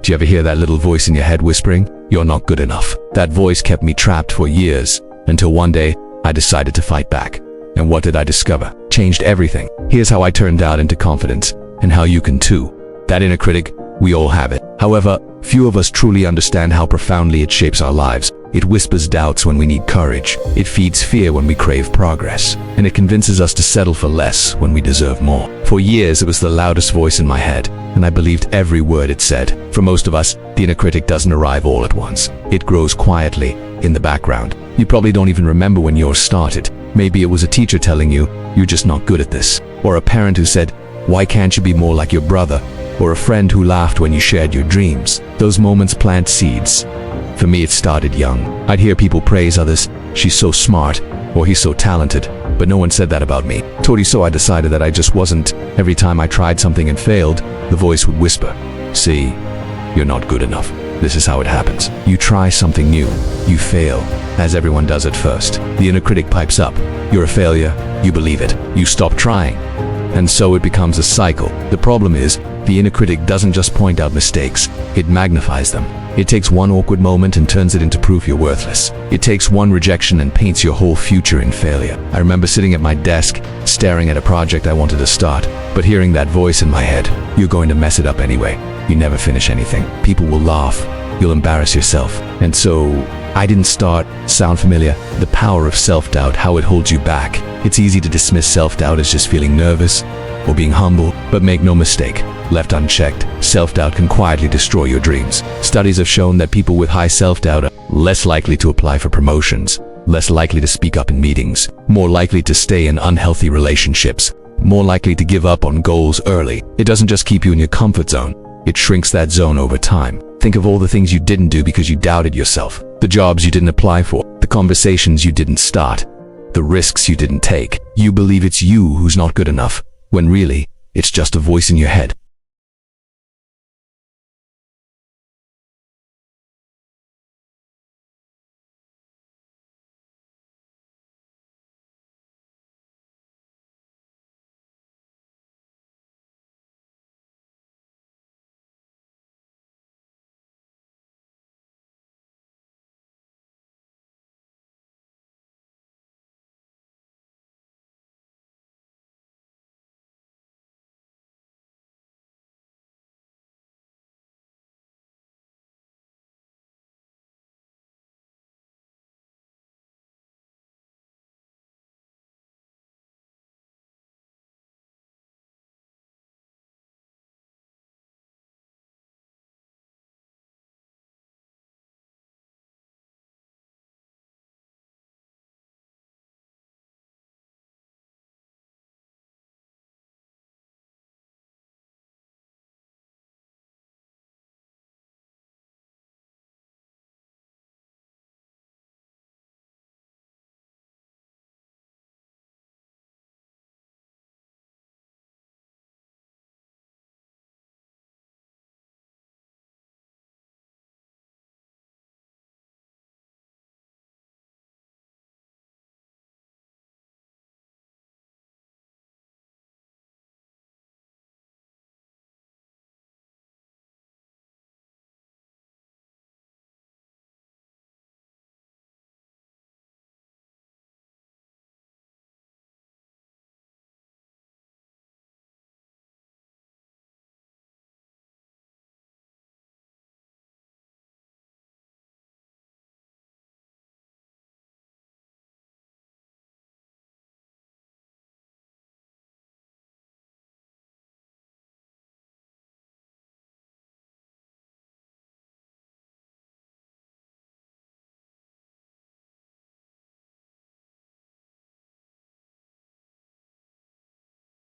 Do you ever hear that little voice in your head whispering, "You're not good enough"? That voice kept me trapped for years, until one day, I decided to fight back. And what did I discover? Changed everything. Here's how I turned doubt into confidence, and how you can too. That inner critic, we all have it. However, few of us truly understand how profoundly it shapes our lives. It whispers doubts when we need courage. It feeds fear when we crave progress. And it convinces us to settle for less when we deserve more. For years, it was the loudest voice in my head, and I believed every word it said. For most of us, the inner critic doesn't arrive all at once. It grows quietly, in the background. You probably don't even remember when yours started. Maybe it was a teacher telling you, "You're just not good at this." Or a parent who said, "Why can't you be more like your brother?" Or a friend who laughed when you shared your dreams. Those moments plant seeds. For me, it started young. I'd hear people praise others, "She's so smart," or "He's so talented," but no one said that about me. So I decided that I just wasn't. Every time I tried something and failed, the voice would whisper, "See, you're not good enough." This is how it happens. You try something new, you fail, as everyone does at first. The inner critic pipes up. You're a failure, you believe it. You stop trying. And so it becomes a cycle. The problem is, the inner critic doesn't just point out mistakes, it magnifies them. It takes one awkward moment and turns it into proof you're worthless. It takes one rejection and paints your whole future in failure. I remember sitting at my desk, staring at a project I wanted to start, but hearing that voice in my head, "You're going to mess it up anyway. You never finish anything. People will laugh. You'll embarrass yourself." And so, I didn't start. Sound familiar? The power of self-doubt, how it holds you back. It's easy to dismiss self-doubt as just feeling nervous or being humble, but make no mistake. Left unchecked, self-doubt can quietly destroy your dreams. Studies have shown that people with high self-doubt are less likely to apply for promotions, less likely to speak up in meetings, more likely to stay in unhealthy relationships, more likely to give up on goals early. It doesn't just keep you in your comfort zone, it shrinks that zone over time. Think of all the things you didn't do because you doubted yourself. The jobs you didn't apply for, the conversations you didn't start, the risks you didn't take. You believe it's you who's not good enough, when really, it's just a voice in your head.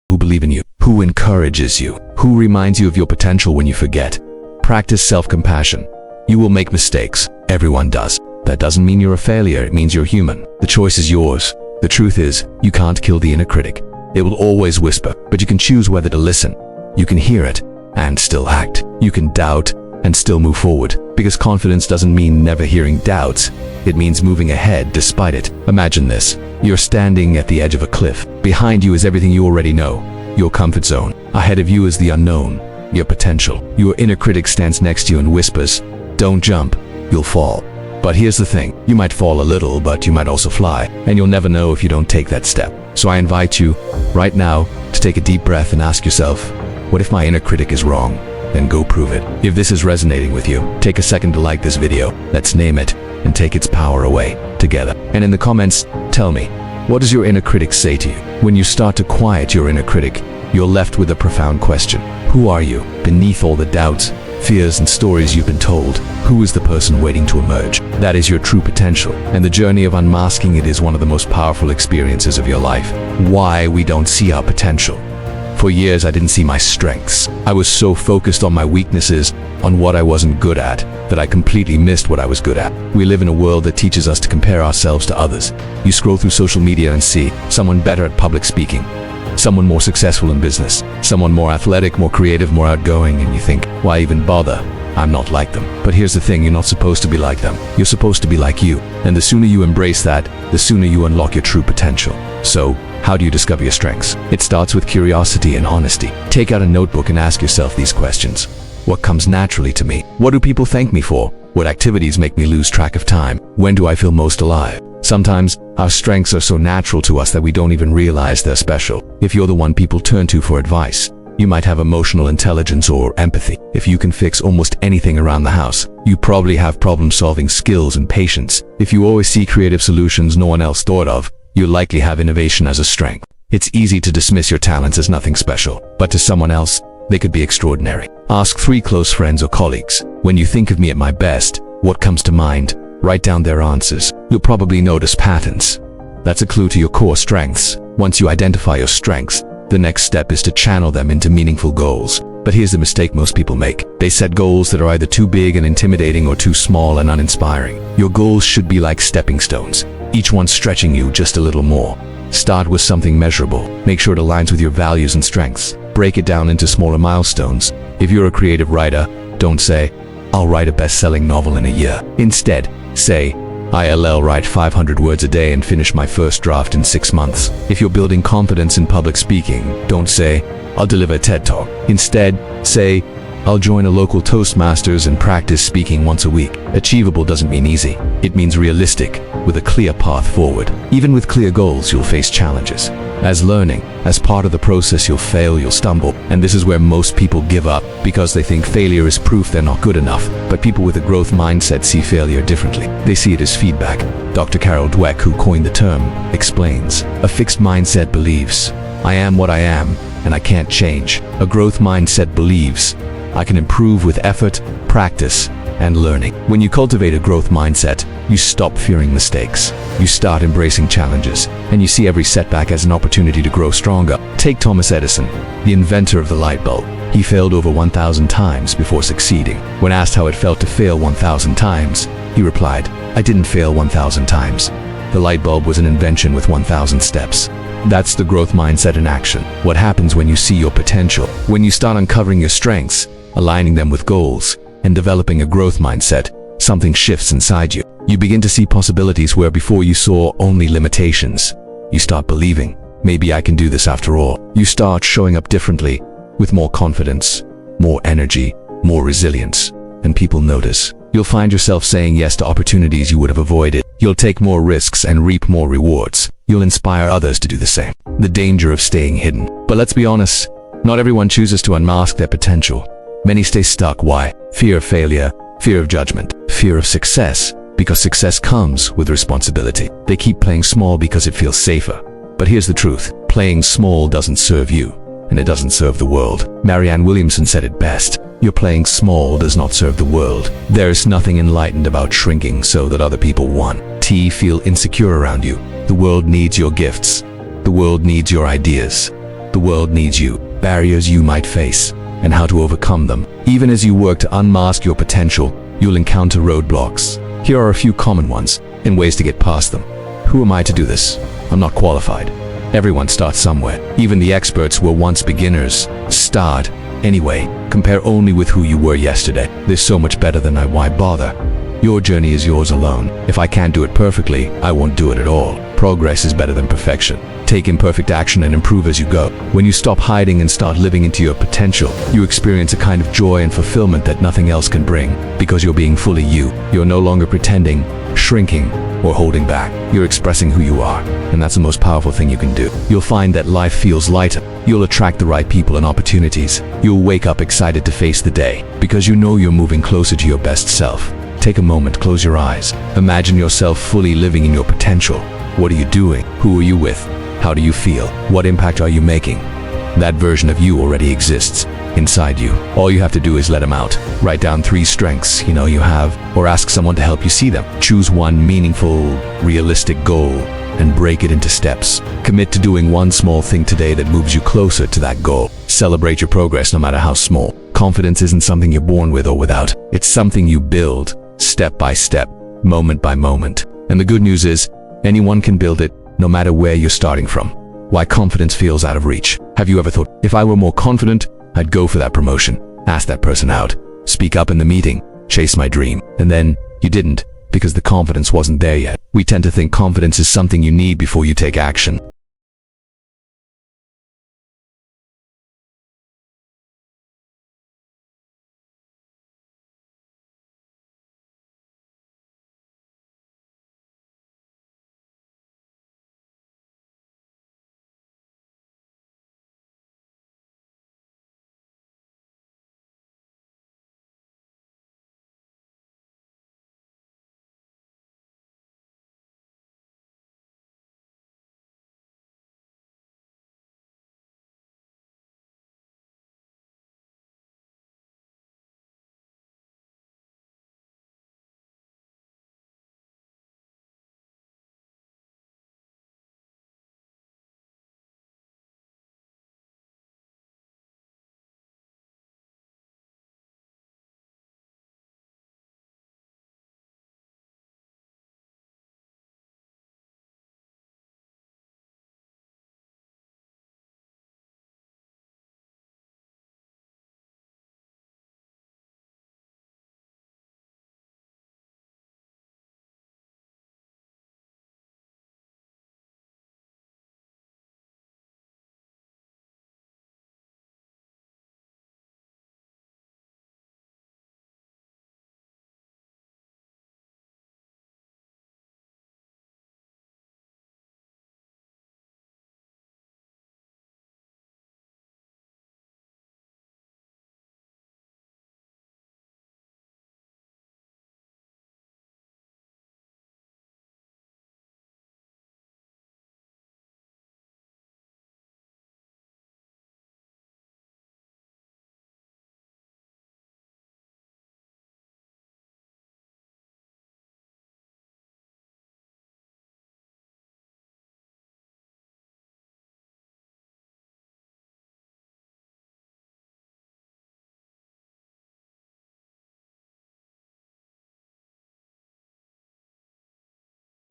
Who believe in you, who encourages you, who reminds you of your potential when you forget. Practice self-compassion. You will make mistakes. Everyone does. That doesn't mean you're a failure, it means you're human. The choice is yours. The truth is, you can't kill the inner critic. It will always whisper, but you can choose whether to listen. You can hear it and still act. You can doubt and still move forward. Because confidence doesn't mean never hearing doubts. It means moving ahead despite it. Imagine this. You're standing at the edge of a cliff. Behind you is everything you already know, your comfort zone. Ahead of you is the unknown, your potential. Your inner critic stands next to you and whispers, "Don't jump, you'll fall." But here's the thing, you might fall a little, but you might also fly, and you'll never know if you don't take that step. So I invite you, right now, to take a deep breath and ask yourself, what if my inner critic is wrong? Then go prove it. If this is resonating with you, take a second to like this video, let's name it, and take its power away, together. And in the comments, tell me, what does your inner critic say to you? When you start to quiet your inner critic, you're left with a profound question. Who are you? Beneath all the doubts, fears, and stories you've been told, who is the person waiting to emerge? That is your true potential, and the journey of unmasking it is one of the most powerful experiences of your life. Why we don't see our potential. For years, I didn't see my strengths. I was so focused on my weaknesses, on what I wasn't good at, that I completely missed what I was good at. We live in a world that teaches us to compare ourselves to others. You scroll through social media and see someone better at public speaking, someone more successful in business, someone more athletic, more creative, more outgoing, and you think, why even bother? I'm not like them. But here's the thing, you're not supposed to be like them. You're supposed to be like you. And the sooner you embrace that, the sooner you unlock your true potential. So, how do you discover your strengths? It starts with curiosity and honesty. Take out a notebook and ask yourself these questions. What comes naturally to me? What do people thank me for? What activities make me lose track of time? When do I feel most alive? Sometimes, our strengths are so natural to us that we don't even realize they're special. If you're the one people turn to for advice, you might have emotional intelligence or empathy. If you can fix almost anything around the house, you probably have problem-solving skills and patience. If you always see creative solutions no one else thought of, you likely have innovation as a strength. It's easy to dismiss your talents as nothing special, but to someone else, they could be extraordinary. Ask 3 close friends or colleagues, when you think of me at my best, what comes to mind? Write down their answers. You'll probably notice patterns. That's a clue to your core strengths. Once you identify your strengths, the next step is to channel them into meaningful goals. But here's the mistake most people make. They set goals that are either too big and intimidating or too small and uninspiring. Your goals should be like stepping stones, each one stretching you just a little more. Start with something measurable. Make sure it aligns with your values and strengths. Break it down into smaller milestones. If you're a creative writer, don't say, I'll write a best-selling novel in a year. Instead, say, I'll write 500 words a day and finish my first draft in 6 months. If you're building confidence in public speaking, don't say, I'll deliver a TED Talk. Instead, say, I'll join a local Toastmasters and practice speaking once a week. Achievable doesn't mean easy. It means realistic, with a clear path forward. Even with clear goals, you'll face challenges. As learning, as part of the process, you'll fail, you'll stumble. And this is where most people give up, because they think failure is proof they're not good enough. But people with a growth mindset see failure differently. They see it as feedback. Dr. Carol Dweck, who coined the term, explains, a fixed mindset believes, I am what I am, and I can't change. A growth mindset believes, I can improve with effort, practice, and learning. When you cultivate a growth mindset, you stop fearing mistakes. You start embracing challenges, and you see every setback as an opportunity to grow stronger. Take Thomas Edison, the inventor of the light bulb. He failed over 1,000 times before succeeding. When asked how it felt to fail 1,000 times, he replied, I didn't fail 1,000 times. The light bulb was an invention with 1,000 steps. That's the growth mindset in action. What happens when you see your potential? When you start uncovering your strengths, aligning them with goals, and developing a growth mindset, something shifts inside you. You begin to see possibilities where before you saw only limitations. You start believing, maybe I can do this after all. You start showing up differently, with more confidence, more energy, more resilience, and people notice. You'll find yourself saying yes to opportunities you would have avoided. You'll take more risks and reap more rewards. You'll inspire others to do the same. The danger of staying hidden. But let's be honest, not everyone chooses to unmask their potential. Many stay stuck. Why? Fear of failure, fear of judgment, fear of success, because success comes with responsibility. They keep playing small because it feels safer. But here's the truth, playing small doesn't serve you, and it doesn't serve the world. Marianne Williamson said it best, your playing small does not serve the world. There's nothing enlightened about shrinking so that other people won. Feel insecure around you. The world needs your gifts. The world needs your ideas. The world needs you. Barriers you might face, and how to overcome them. Even as you work to unmask your potential, you'll encounter roadblocks. Here are a few common ones, and ways to get past them. Who am I to do this? I'm not qualified. Everyone starts somewhere. Even the experts were once beginners. Start anyway. Compare only with who you were yesterday. There's so much better than why bother? Your journey is yours alone. If I can't do it perfectly, I won't do it at all. Progress is better than perfection. Take imperfect action and improve as you go. When you stop hiding and start living into your potential, you experience a kind of joy and fulfillment that nothing else can bring, because you're being fully you. You're no longer pretending, shrinking, or holding back. You're expressing who you are, and that's the most powerful thing you can do. You'll find that life feels lighter. You'll attract the right people and opportunities. You'll wake up excited to face the day, because you know you're moving closer to your best self. Take a moment, close your eyes. Imagine yourself fully living in your potential. What are you doing? Who are you with? How do you feel? What impact are you making? That version of you already exists inside you. All you have to do is let them out. Write down 3 strengths you have, or ask someone to help you see them. Choose one meaningful, realistic goal and break it into steps. Commit to doing one small thing today that moves you closer to that goal. Celebrate your progress no matter how small. Confidence isn't something you're born with or without. It's something you build step by step, moment by moment. And the good news is, anyone can build it, no matter where you're starting from. Why confidence feels out of reach. Have you ever thought, if I were more confident, I'd go for that promotion, ask that person out, speak up in the meeting, chase my dream, and then you didn't, because the confidence wasn't there yet. We tend to think confidence is something you need before you take action.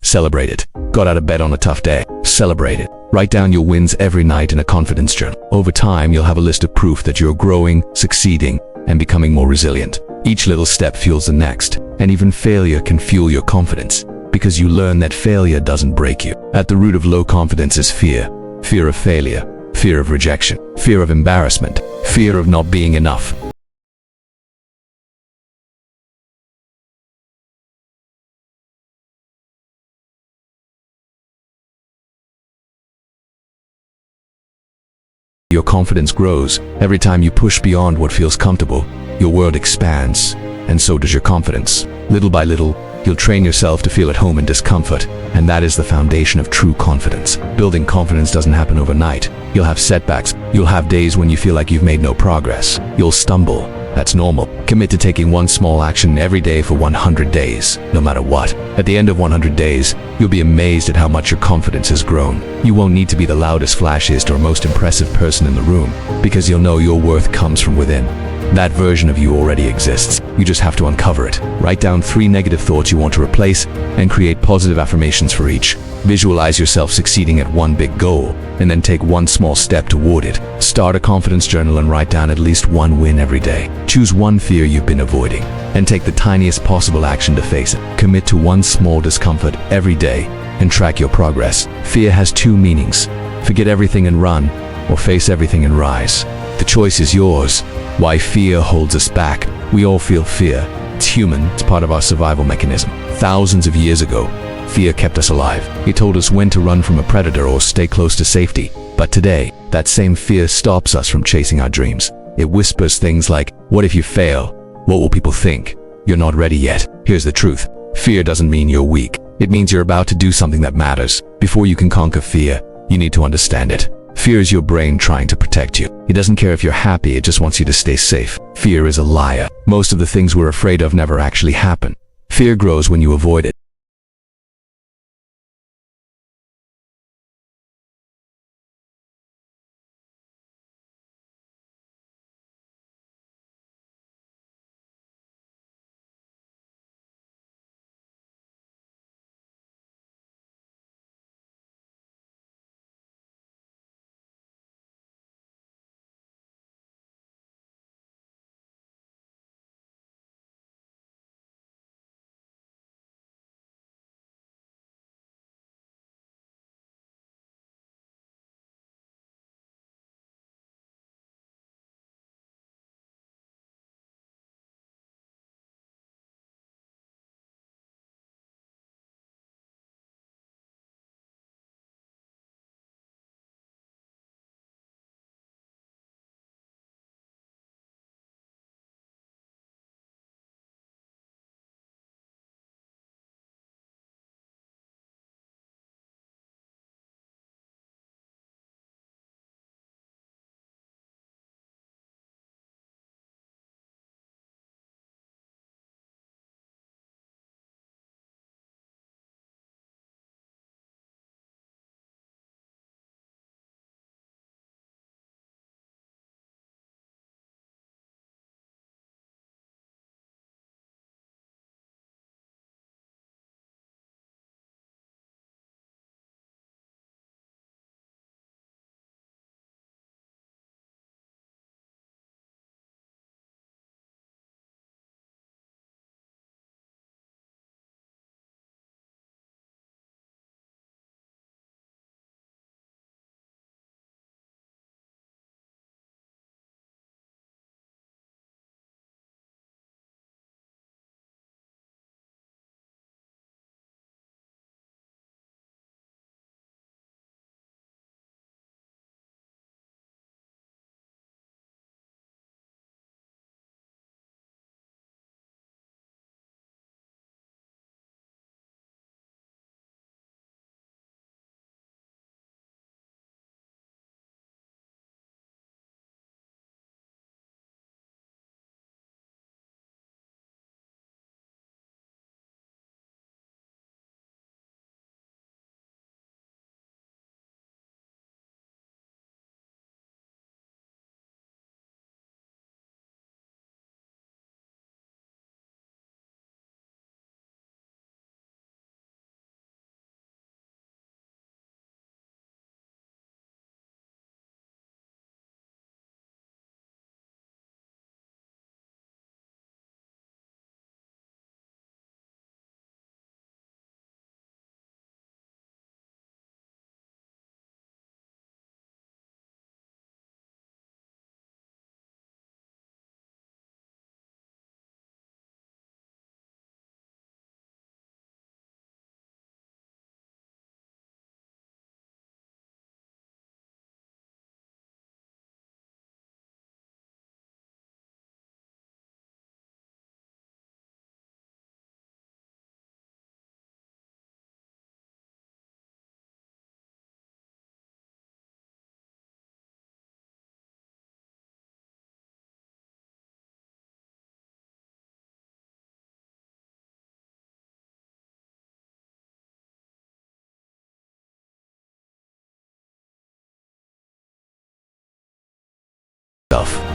Celebrate it. Got out of bed on a tough day. Celebrate it. Write down your wins every night in a confidence journal. Over time, you'll have a list of proof that you're growing, succeeding, and becoming more resilient. Each little step fuels the next, and even failure can fuel your confidence, because you learn that failure doesn't break you. At the root of low confidence is fear. Fear of failure, fear of rejection, fear of embarrassment, fear of not being enough. Your confidence grows. Every time you push beyond what feels comfortable, your world expands, and so does your confidence. Little by little, you'll train yourself to feel at home in discomfort, and that is the foundation of true confidence. Building confidence doesn't happen overnight. You'll have setbacks. You'll have days when you feel like you've made no progress. You'll stumble. That's normal. Commit to taking one small action every day for 100 days, no matter what. At the end of 100 days, you'll be amazed at how much your confidence has grown. You won't need to be the loudest, flashiest, or most impressive person in the room, because you'll know your worth comes from within. That version of you already exists. You just have to uncover it. Write down 3 negative thoughts you want to replace and create positive affirmations for each. Visualize yourself succeeding at one big goal, and then take one small step toward it. Start a confidence journal and write down at least one win every day. Choose one fear you've been avoiding, and take the tiniest possible action to face it. Commit to one small discomfort every day, and track your progress. Fear has 2 meanings: Forget everything and run, or face everything and rise. The choice is yours. Why fear holds us back? We all feel fear. It's human, it's part of our survival mechanism. Thousands of years ago, fear kept us alive. It told us when to run from a predator or stay close to safety. But today, that same fear stops us from chasing our dreams. It whispers things like, what if you fail? What will people think? You're not ready yet. Here's the truth. Fear doesn't mean you're weak. It means you're about to do something that matters. Before you can conquer fear, you need to understand it. Fear is your brain trying to protect you. It doesn't care if you're happy, it just wants you to stay safe. Fear is a liar. Most of the things we're afraid of never actually happen. Fear grows when you avoid it.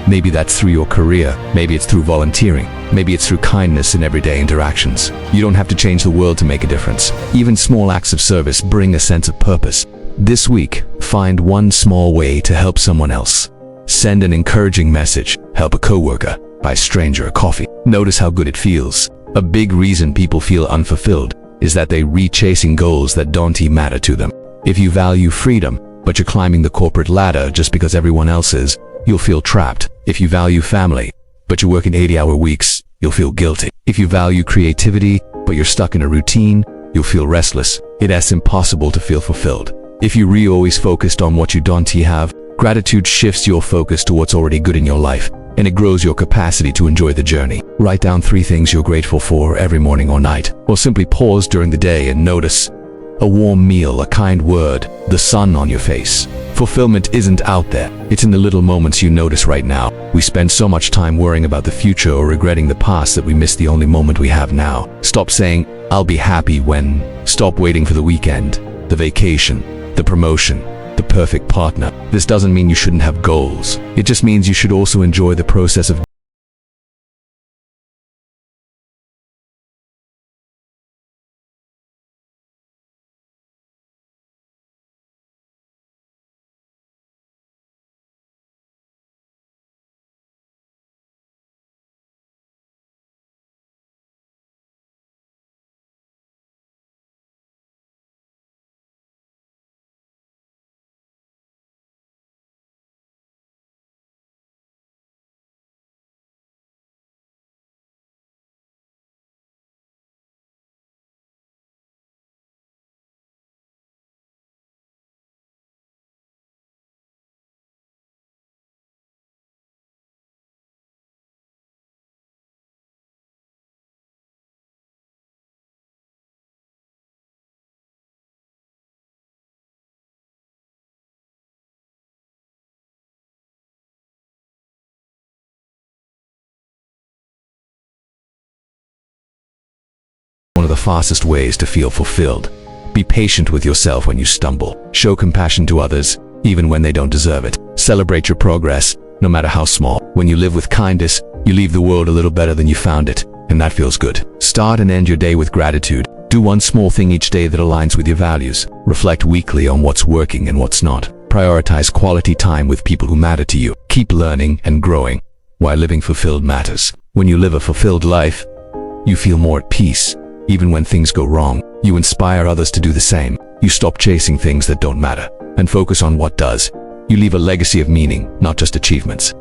Maybe that's through your career, maybe it's through volunteering, maybe it's through kindness in everyday interactions. You don't have to change the world to make a difference. Even small acts of service bring a sense of purpose. This week, find one small way to help someone else. Send an encouraging message, help a coworker, buy a stranger a coffee. Notice how good it feels. A big reason people feel unfulfilled is that they re-chasing goals that don't matter to them. If you value freedom, but you're climbing the corporate ladder just because everyone else is, you'll feel trapped. If you value family, but you're working 80-hour weeks, you'll feel guilty. If you value creativity, but you're stuck in a routine, you'll feel restless. It's impossible to feel fulfilled. If you're always focused on what you don't have, gratitude shifts your focus to what's already good in your life, and it grows your capacity to enjoy the journey. Write down 3 things you're grateful for every morning or night, or simply pause during the day and notice a warm meal, a kind word, the sun on your face. Fulfillment isn't out there. It's in the little moments you notice right now. We spend so much time worrying about the future or regretting the past that we miss the only moment we have now. Stop saying, "I'll be happy when." Stop waiting for the weekend, the vacation, the promotion, the perfect partner. This doesn't mean you shouldn't have goals. It just means you should also enjoy the process of one of the fastest ways to feel fulfilled. Be patient with yourself when you stumble. Show compassion to others, even when they don't deserve it. Celebrate your progress, no matter how small. When you live with kindness, you leave the world a little better than you found it, and that feels good. Start and end your day with gratitude. Do one small thing each day that aligns with your values. Reflect weekly on what's working and what's not. Prioritize quality time with people who matter to you. Keep learning and growing, while living fulfilled matters. When you live a fulfilled life, you feel more at peace. Even when things go wrong, you inspire others to do the same. You stop chasing things that don't matter and focus on what does. You leave a legacy of meaning, not just achievements.